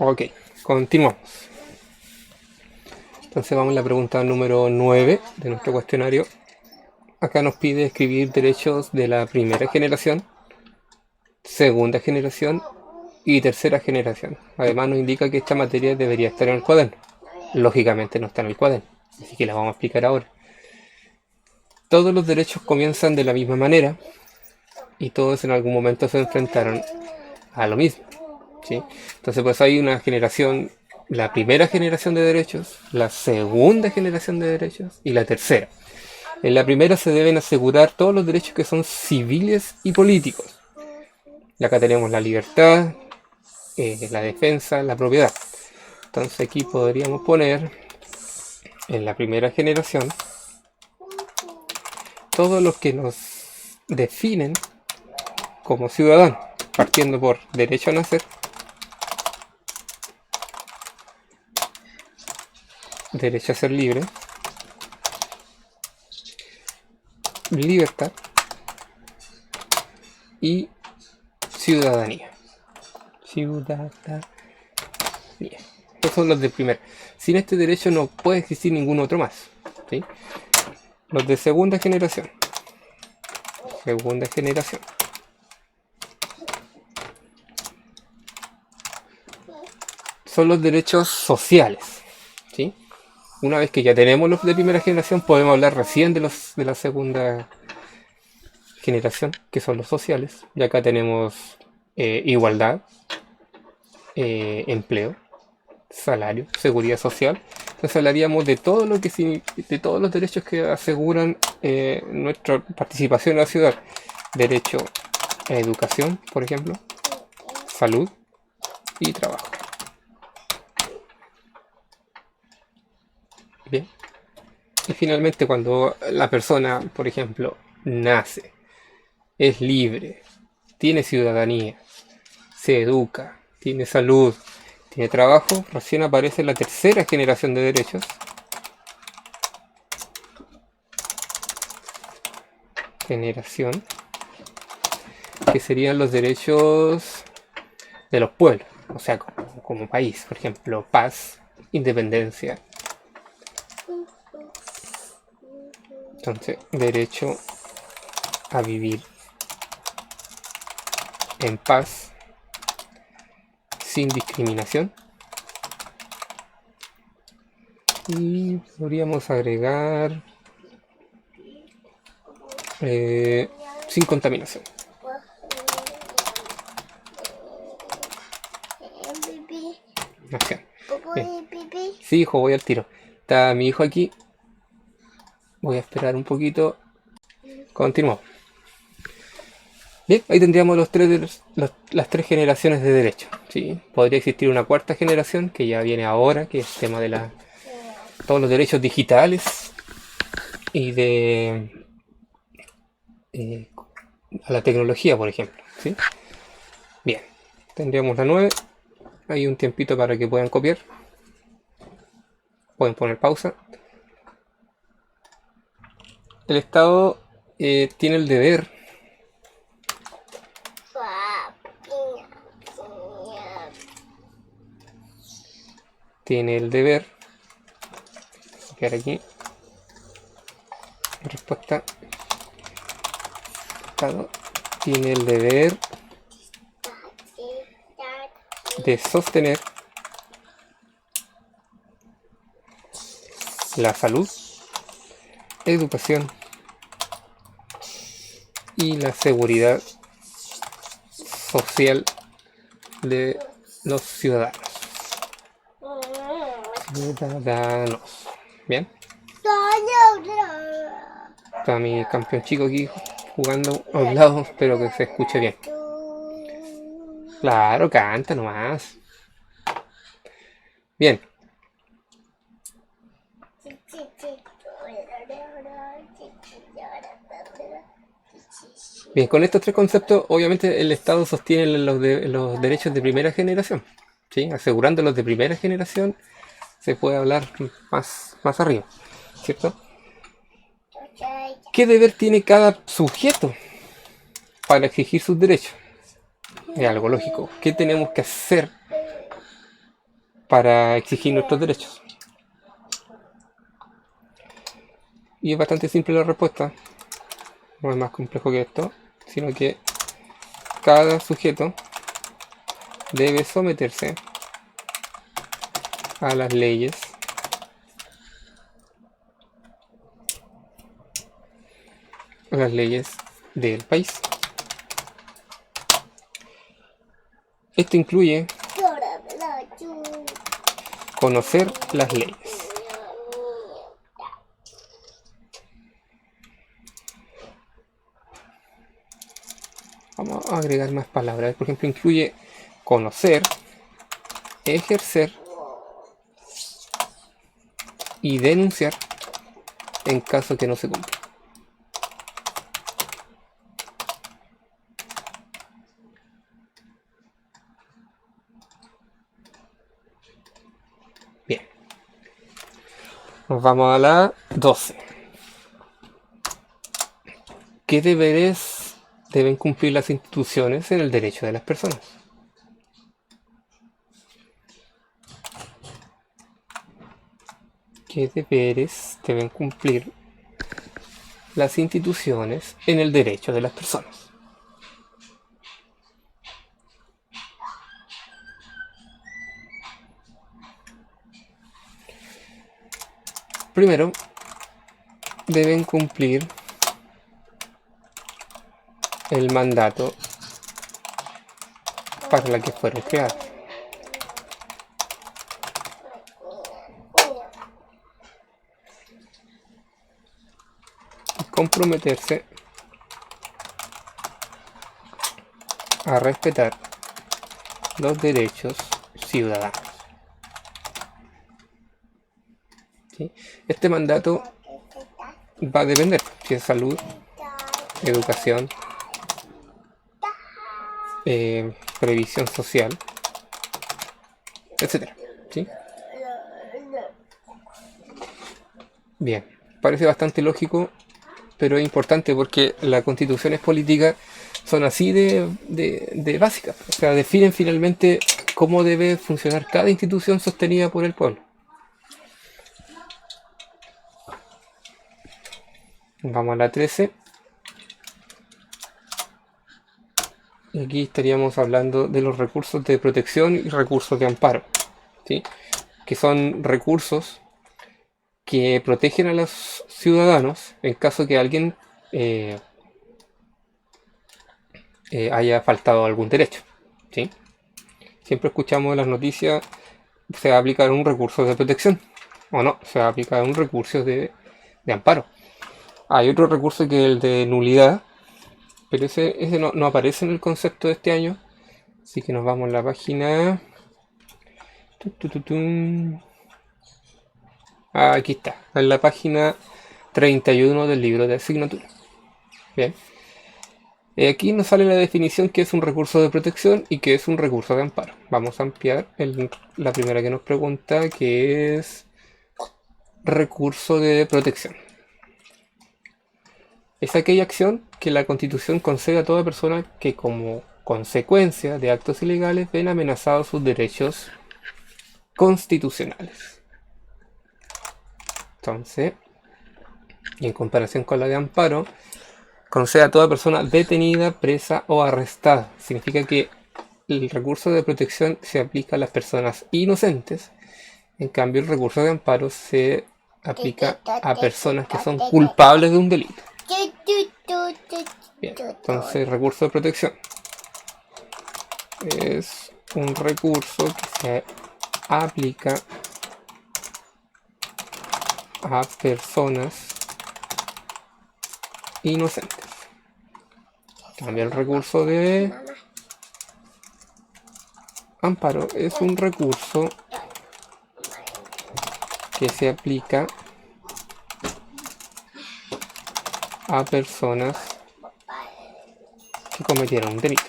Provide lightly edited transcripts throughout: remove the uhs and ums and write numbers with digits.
Ok, continuamos. Entonces vamos a la pregunta número 9 de nuestro cuestionario. Acá nos pide escribir derechos de la primera generación, segunda generación y tercera generación. Además nos indica que esta materia debería estar en el cuaderno. Lógicamente no está en el cuaderno, así que la vamos a explicar ahora. Todos los derechos comienzan de la misma manera y todos en algún momento se enfrentaron a lo mismo, ¿sí? Entonces pues hay una generación, la primera generación de derechos, la segunda generación de derechos y la tercera. En la primera se deben asegurar todos los derechos que son civiles y políticos. Y acá tenemos la libertad, la defensa, la propiedad. Entonces aquí podríamos poner en la primera generación todos los que nos definen como ciudadanos, partiendo por derecho a nacer, derecho a ser libre, libertad y ciudadanía. Ciudadanía. Estos son los de primera. Sin este derecho no puede existir ningún otro más, ¿sí? Los de segunda generación. Segunda generación. Son los derechos sociales, ¿sí? Una vez que ya tenemos los de primera generación, podemos hablar recién de los de la segunda generación, que son los sociales. Y acá tenemos igualdad, empleo, salario, seguridad social. Entonces hablaríamos de todo lo que de todos los derechos que aseguran nuestra participación en la ciudad. Derecho a educación, por ejemplo, salud y trabajo. Bien. Y finalmente cuando la persona, por ejemplo, nace, es libre, tiene ciudadanía, se educa, tiene salud, tiene trabajo, recién aparece la tercera generación de derechos. Generación, que serían los derechos de los pueblos, o sea, como país, por ejemplo, paz, independencia. Entonces, derecho a vivir en paz, sin discriminación. Y podríamos agregar sin contaminación. Acción. Bien. Sí, hijo, voy al tiro. Está mi hijo aquí. Voy a esperar un poquito. Continuamos. Bien, ahí tendríamos las tres generaciones de derecho, ¿sí? Podría existir una cuarta generación que ya viene ahora, que es el tema de todos los derechos digitales y de a la tecnología, por ejemplo, ¿sí? Bien, tendríamos la 9. Hay un tiempito para que puedan copiar. Pueden poner pausa. El Estado tiene el deber copiar aquí, respuesta. El Estado tiene el deber de sostener la salud, educación y la seguridad social de los ciudadanos. Bien. Está mi campeón chico aquí jugando a un lado, espero que se escuche bien. Claro, canta nomás. Bien. Bien, con estos tres conceptos, obviamente el Estado sostiene los derechos de primera generación, ¿sí? Asegurando los de primera generación, se puede hablar más arriba, ¿cierto? ¿Qué deber tiene cada sujeto para exigir sus derechos? Es algo lógico. ¿Qué tenemos que hacer para exigir nuestros derechos. Y es bastante simple la respuesta, no es más complejo que esto, sino que cada sujeto debe someterse a las leyes del país. Esto incluye conocer las leyes. Vamos a agregar más palabras. Por ejemplo, incluye conocer, ejercer y denunciar en caso que no se cumpla. Bien. Nos vamos a la 12. ¿Qué deberes deben cumplir las instituciones en el derecho de las personas? ¿Qué deberes deben cumplir las instituciones en el derecho de las personas? Primero, deben cumplir el mandato para la que fueron creadas. Y comprometerse a respetar los derechos ciudadanos. ¿Sí? Este mandato va a depender si es salud, educación, previsión social, etcétera. ¿Sí? Bien, parece bastante lógico, pero es importante porque las constituciones políticas son así de básicas. O sea, definen finalmente cómo debe funcionar cada institución sostenida por el pueblo. Vamos a la 13. Y aquí estaríamos hablando de los recursos de protección y recursos de amparo, ¿sí? Que son recursos que protegen a los ciudadanos en caso que alguien haya faltado algún derecho, ¿sí? Siempre escuchamos en las noticias, se va a aplicar un recurso de protección, o no, se va a aplicar un recurso de amparo. Hay otro recurso que es el de nulidad, pero ese no aparece en el concepto de este año, así que nos vamos a la página... Aquí está, en la página 31 del libro de asignatura. Bien. Aquí nos sale la definición que es un recurso de protección y que es un recurso de amparo. Vamos a ampliar la primera que nos pregunta, que es recurso de protección. Es aquella acción que la Constitución concede a toda persona que como consecuencia de actos ilegales ven amenazados sus derechos constitucionales. Entonces, y en comparación con la de amparo, concede a toda persona detenida, presa o arrestada. Significa que el recurso de protección se aplica a las personas inocentes, en cambio el recurso de amparo se aplica a personas que son culpables de un delito. Bien, entonces el recurso de protección es un recurso que se aplica a personas inocentes. En cambio el recurso de amparo es un recurso que se aplica a personas que cometieron un delito.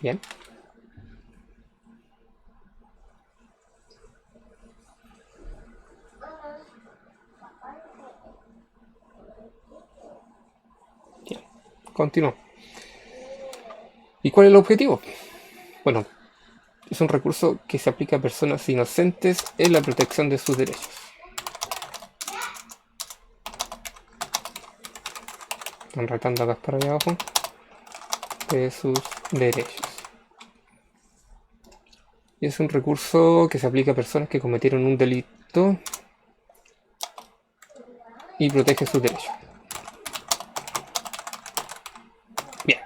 Bien. Bien. Continúo. ¿Y cuál es el objetivo? Bueno, es un recurso que se aplica a personas inocentes en la protección de sus derechos. Están retando acá para allá abajo. De sus derechos. Y es un recurso que se aplica a personas que cometieron un delito y protege sus derechos. Bien.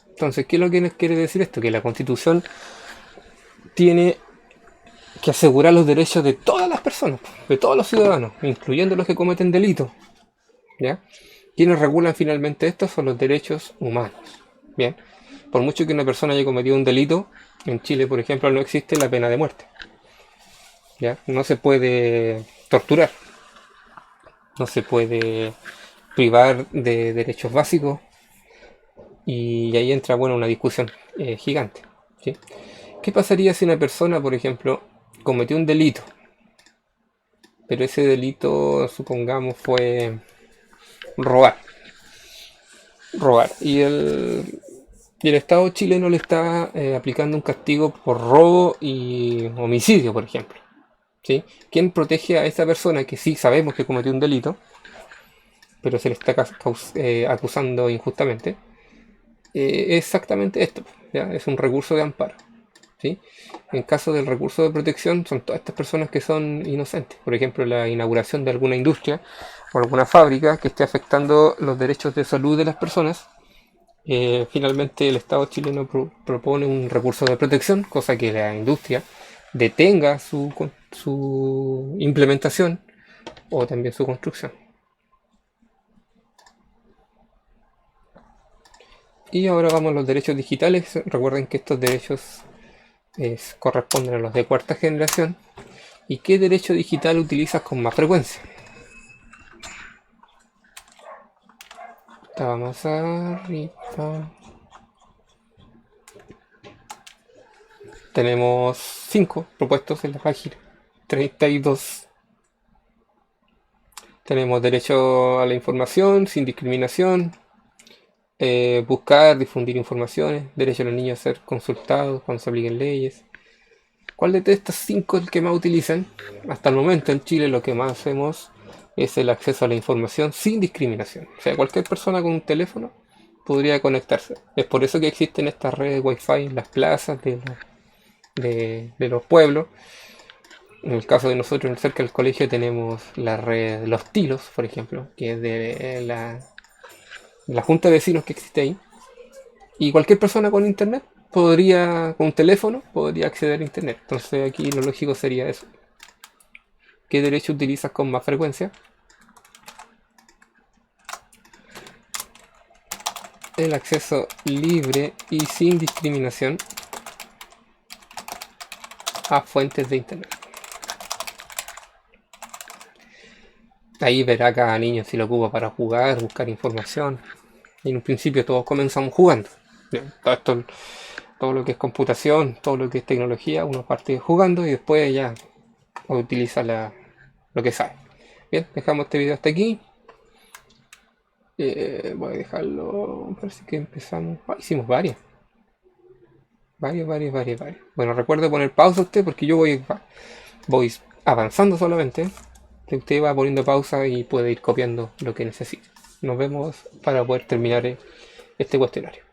Entonces, ¿qué es lo que nos quiere decir esto? Que la Constitución tiene que asegurar los derechos de todas las personas, de todos los ciudadanos, incluyendo los que cometen delitos. ¿Ya? Quienes regulan finalmente esto son los derechos humanos. Bien. Por mucho que una persona haya cometido un delito, en Chile, por ejemplo, no existe la pena de muerte. ¿Ya? No se puede torturar. No se puede privar de derechos básicos. Y ahí entra, bueno, una discusión gigante. ¿Sí? ¿Qué pasaría si una persona, por ejemplo, cometió un delito? Pero ese delito, supongamos, fue robar. Robar. Y el Estado chileno le está aplicando un castigo por robo y homicidio, por ejemplo. ¿Sí? ¿Quién protege a esa persona que sí sabemos que cometió un delito, pero se le está acusando injustamente? Exactamente esto, ¿ya? Es un recurso de amparo. ¿Sí? En caso del recurso de protección, son todas estas personas que son inocentes. Por ejemplo, la inauguración de alguna industria o alguna fábrica que esté afectando los derechos de salud de las personas. Finalmente el Estado chileno propone un recurso de protección, cosa que la industria detenga su implementación o también su construcción. Y ahora vamos a los derechos digitales. Recuerden que estos derechos corresponden a los de cuarta generación. ¿Y qué derecho digital utilizas con más frecuencia? Estaba más arriba. Tenemos 5 propuestos en la página 32. Tenemos derecho a la información sin discriminación, buscar, difundir informaciones, derecho a los niños a ser consultados cuando se apliquen leyes. ¿Cuál de estas 5 es el que más utilizan? Hasta el momento en Chile lo que más hacemos es el acceso a la información sin discriminación. O sea, cualquier persona con un teléfono podría conectarse. Es por eso que existen estas redes Wi-Fi en las plazas de los pueblos. En el caso de nosotros, cerca del colegio, tenemos la red Los Tilos, por ejemplo, que es de la junta de vecinos que existe ahí. Y cualquier persona con internet con un teléfono, podría acceder a internet. Entonces aquí lo lógico sería eso. ¿Qué derecho utilizas con más frecuencia? El acceso libre y sin discriminación a fuentes de internet. Ahí verá cada niño si lo ocupa para jugar, buscar información. Y en un principio todos comenzamos jugando. Bien, todo lo que es computación, todo lo que es tecnología, uno parte jugando y después ya utiliza lo que sabe. Bien, dejamos este video hasta aquí. Voy a dejarlo. Parece que empezamos. Hicimos varias. Varias. Bueno, recuerde poner pausa usted porque yo voy avanzando solamente. Usted va poniendo pausa y puede ir copiando lo que necesite. Nos vemos para poder terminar este cuestionario.